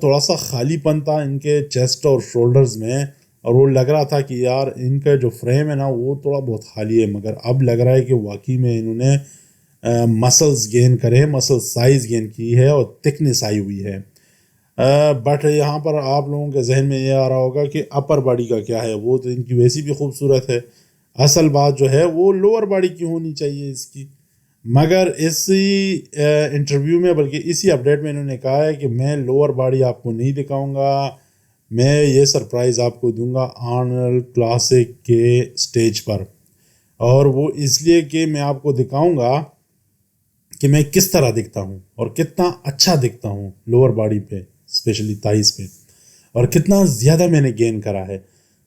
تھوڑا سا خالی پن تھا ان کے چیسٹ اور شولڈرز میں، اور وہ لگ رہا تھا کہ یار ان کا جو فریم ہے نا وہ تھوڑا بہت خالی ہے، مگر اب لگ رہا ہے کہ واقعی میں انہوں نے مسلز گین کرے، مسل سائز گین کی ہے اور تھکنیس آئی ہوئی ہے۔ بٹ یہاں پر آپ لوگوں کے ذہن میں یہ آ رہا ہوگا کہ اپر باڈی کا کیا ہے، وہ تو ان کی ویسی بھی خوبصورت ہے، اصل بات جو ہے وہ لوور باڈی کی ہونی چاہیے اس کی۔ مگر اسی انٹرویو میں، بلکہ اسی اپڈیٹ میں انہوں نے کہا ہے کہ میں لوور باڈی آپ کو نہیں دکھاؤں گا، میں یہ سرپرائز آپ کو دوں گا آرنولڈ کلاسک کے سٹیج پر، اور وہ اس لیے کہ میں آپ کو دکھاؤں گا کہ میں کس طرح دکھتا ہوں اور کتنا اچھا دکھتا ہوں لوور باڈی پہ، اسپیشلی تھائز پہ، اور کتنا زیادہ میں نے گین کرا ہے۔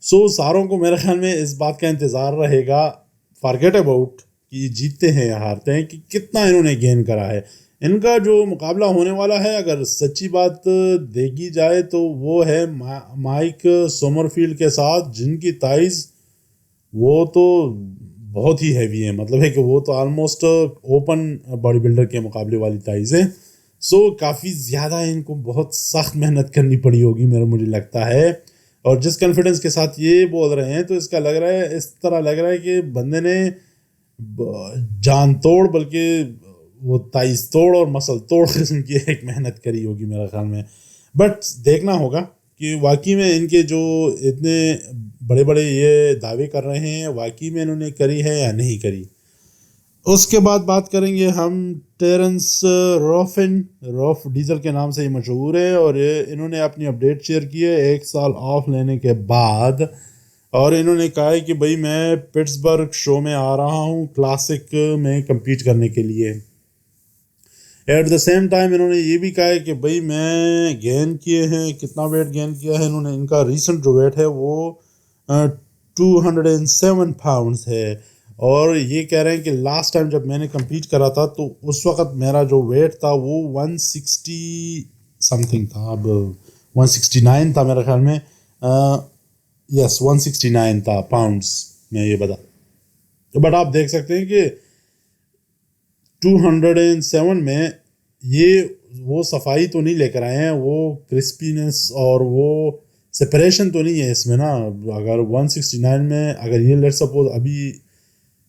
سو ساروں کو میرے خیال میں اس بات کا انتظار رہے گا، فارگیٹ اباؤٹ کہ جیتتے ہیں یا ہارتے ہیں، کہ کتنا انہوں نے گین کرا ہے۔ ان کا جو مقابلہ ہونے والا ہے، اگر سچی بات دیکھی جائے تو وہ ہے مائک سومرفیلڈ کے ساتھ، جن کی تھائز وہ تو بہت ہی ہیوی ہے، مطلب ہے کہ وہ تو آلموسٹ اوپن باڈی بلڈر کے مقابلے والی تھائز ہیں۔ سو کافی زیادہ ان کو بہت سخت محنت کرنی پڑی ہوگی مجھے لگتا ہے، اور جس کانفیڈنس کے ساتھ یہ بول رہے ہیں تو اس کا لگ رہا ہے، اس طرح لگ رہا ہے کہ بندے نے جان توڑ، بلکہ وہ تائز توڑ اور مسل توڑ قسم کی ایک محنت کری ہوگی میرے خیال میں۔ بٹ دیکھنا ہوگا کہ واقعی میں ان کے جو اتنے بڑے بڑے یہ دعوے کر رہے ہیں، واقعی میں انہوں نے کری ہے یا نہیں کری۔ اس کے بعد بات کریں گے ہم ٹیرنس روف ڈیزل کے نام سے یہ مشہور ہے، اور انہوں نے اپنی اپڈیٹ شیئر کی ہے 1 سال آف لینے کے بعد، اور انہوں نے کہا ہے کہ بھائی میں پٹسبرگ شو میں آ رہا ہوں کلاسک میں کمپیٹ کرنے کے لیے۔ ایٹ دا سیم ٹائم انہوں نے یہ بھی کہا ہے کہ بھائی میں گین کیے ہیں، کتنا ویٹ گین کیا ہے انہوں نے، ان کا ریسنٹ جو ویٹ ہے وہ 207 پاؤنڈز ہے، اور یہ کہہ رہے ہیں کہ لاسٹ ٹائم جب میں نے کمپیٹ کرا تھا تو اس وقت میرا جو ویٹ تھا وہ 160 سم تھنگ تھا، اب 169 تھا میرے خیال میں، یس 169 تھا پاؤنڈز میں یہ بتا۔ بٹ آپ دیکھ سکتے ہیں کہ 207 میں یہ وہ صفائی تو نہیں لے کر آئے ہیں، وہ کرسپینس اور وہ سپریشن تو نہیں ہے اس میں نا۔ اگر 169 میں اگر یہ لیٹ سپوز ابھی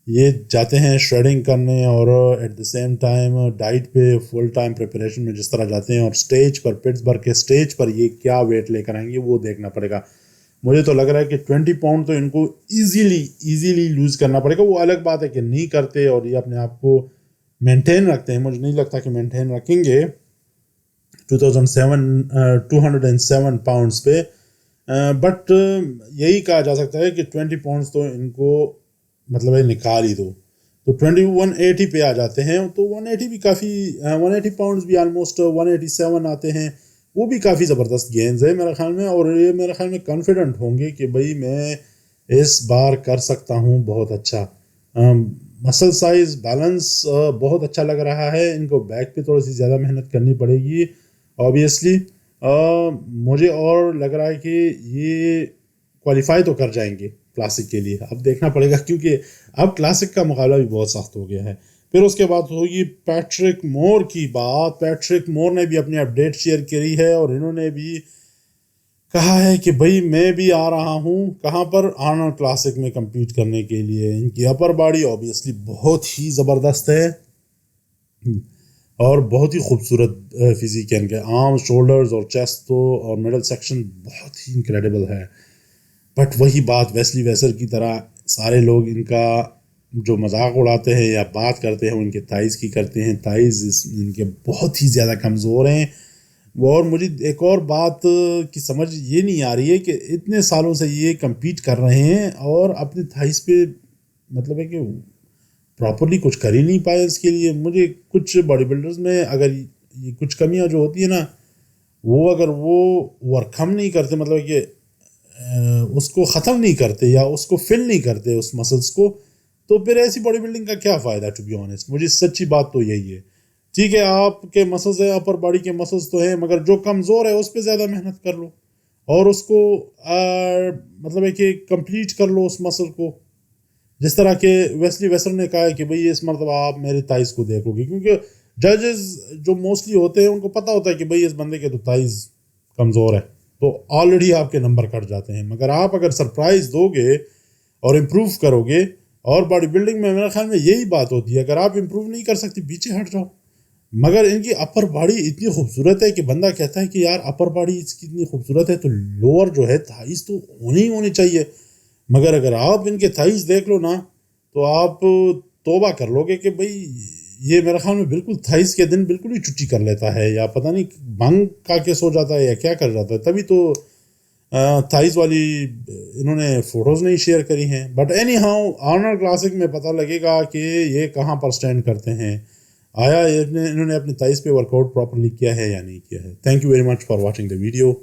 یہ جاتے ہیں شریڈنگ کرنے، اور at the same time diet پہ فل ٹائم پریپریشن میں جس طرح جاتے ہیں، اور سٹیج پر پٹسبرگ کے سٹیج پر یہ کیا ویٹ لے کر آئیں گے وہ دیکھنا پڑے گا۔ مجھے تو لگ رہا ہے کہ 20 پاؤنڈ تو ان کو ایزیلی لوز کرنا پڑے گا۔ وہ الگ بات ہے کہ نہیں کرتے اور یہ اپنے آپ کو مینٹین رکھتے ہیں، مجھے نہیں لگتا کہ مینٹین رکھیں گے 207 پاؤنڈز پہ، بٹ یہی کہا جا سکتا ہے کہ 20 پاؤنڈز تو ان کو مطلب ہے نکال ہی دو، تو 180 پہ آ جاتے ہیں، تو 180 بھی کافی 180 پاؤنڈز بھی آلموسٹ 187 آتے ہیں، وہ بھی کافی زبردست گینز ہے میرے خیال میں، اور یہ میرے خیال میں کانفیڈنٹ ہوں گے کہ بھائی میں اس بار کر سکتا ہوں بہت اچھا۔ مسل سائز بیلنس بہت اچھا لگ رہا ہے، ان کو بیک پہ تھوڑی سی زیادہ محنت کرنی پڑے گی آبویسلی۔ مجھے اور لگ رہا ہے کہ یہ کوالیفائی تو کر جائیں گے کلاسک کے لیے، اب دیکھنا پڑے گا کیونکہ اب کلاسک کا مقابلہ بھی بہت سخت ہو گیا ہے۔ پھر اس کے بعد ہوگی پیٹرک مور کی بات۔ پیٹرک مور نے بھی اپنی اپڈیٹ شیئر کری ہے، اور انہوں نے بھی کہا ہے کہ بھائی میں بھی آ رہا ہوں کہاں پر، آرنولڈ کلاسک میں کمپیٹ کرنے کے لیے۔ ان کی اپر باڈی آبویسلی بہت ہی زبردست ہے، اور بہت ہی خوبصورت فزیک ہے، ان کے آرمز، شولڈرز اور چیسٹ تو اور مڈل سیکشن بہت ہی انکریڈیبل ہے۔ بٹ وہی بات ویسلی ویسر کی طرح سارے لوگ ان کا جو مذاق اڑاتے ہیں یا بات کرتے ہیں وہ ان کے تھائز کی کرتے ہیں، تھائز ان کے بہت ہی زیادہ کمزور ہیں۔ اور مجھے ایک اور بات کی سمجھ یہ نہیں آ رہی ہے کہ اتنے سالوں سے یہ کمپیٹ کر رہے ہیں اور اپنے تھائز پہ مطلب ہے کہ پراپرلی کچھ کر ہی نہیں پائے۔ اس کے لیے مجھے کچھ باڈی بلڈرز میں اگر یہ کچھ کمیاں جو ہوتی ہیں نا، وہ اگر وہ ورک ہم نہیں کرتے، مطلب کہ اس کو ختم نہیں کرتے یا اس کو فل نہیں کرتے اس مسلس کو، تو پھر ایسی باڈی بلڈنگ کا کیا فائدہ؟ ٹو بی آنیسٹ مجھے سچی بات تو یہی ہے۔ ٹھیک ہے آپ کے مسلز ہیں، اپر باڈی کے مسلز تو ہیں، مگر جو کمزور ہے اس پہ زیادہ محنت کر لو اور اس کو مطلب ہے کہ کمپلیٹ کر لو اس مسل کو، جس طرح کہ ویسلی ویسر نے کہا ہے کہ بھئی اس مرتبہ آپ میری تائز کو دیکھو گے، کیونکہ ججز جو موسٹلی ہوتے ہیں ان کو پتہ ہوتا ہے کہ بھئی اس بندے کے تو تھائز کمزور ہے، تو آلریڈی آپ کے نمبر کٹ جاتے ہیں. مگر آپ اگر سرپرائز دو گے اور امپروو کرو گے، اور باڈی بلڈنگ میں میرے خیال میں یہی بات ہوتی ہے، اگر آپ امپروو نہیں کر سکتے پیچھے ہٹ جاؤ. مگر ان کی اپر باڈی اتنی خوبصورت ہے کہ بندہ کہتا ہے کہ یار اپر باڈی اس کی اتنی خوبصورت ہے تو لوور جو ہے تھائز تو ہونی چاہیے. مگر اگر آپ ان کے تھائز دیکھ لو نا تو آپ توبہ کر لو گے کہ بھئی یہ میرے خیال میں بالکل تھائز کے دن بالکل ہی چھٹی کر لیتا ہے، یا پتہ نہیں بھنگ کا کے سو جاتا ہے یا کیا کر جاتا ہے. تبھی تو تھائز والی انہوں نے فوٹوز نہیں شیئر کری ہیں. But any how Arnold classic میں پتہ لگے گا کہ یہ کہاں پر سٹینڈ کرتے ہیں، آیا انہوں نے اپنی تھائز پہ ورک آؤٹ پراپرلی کیا ہے یا نہیں کیا ہے. Thank you very much for watching the video.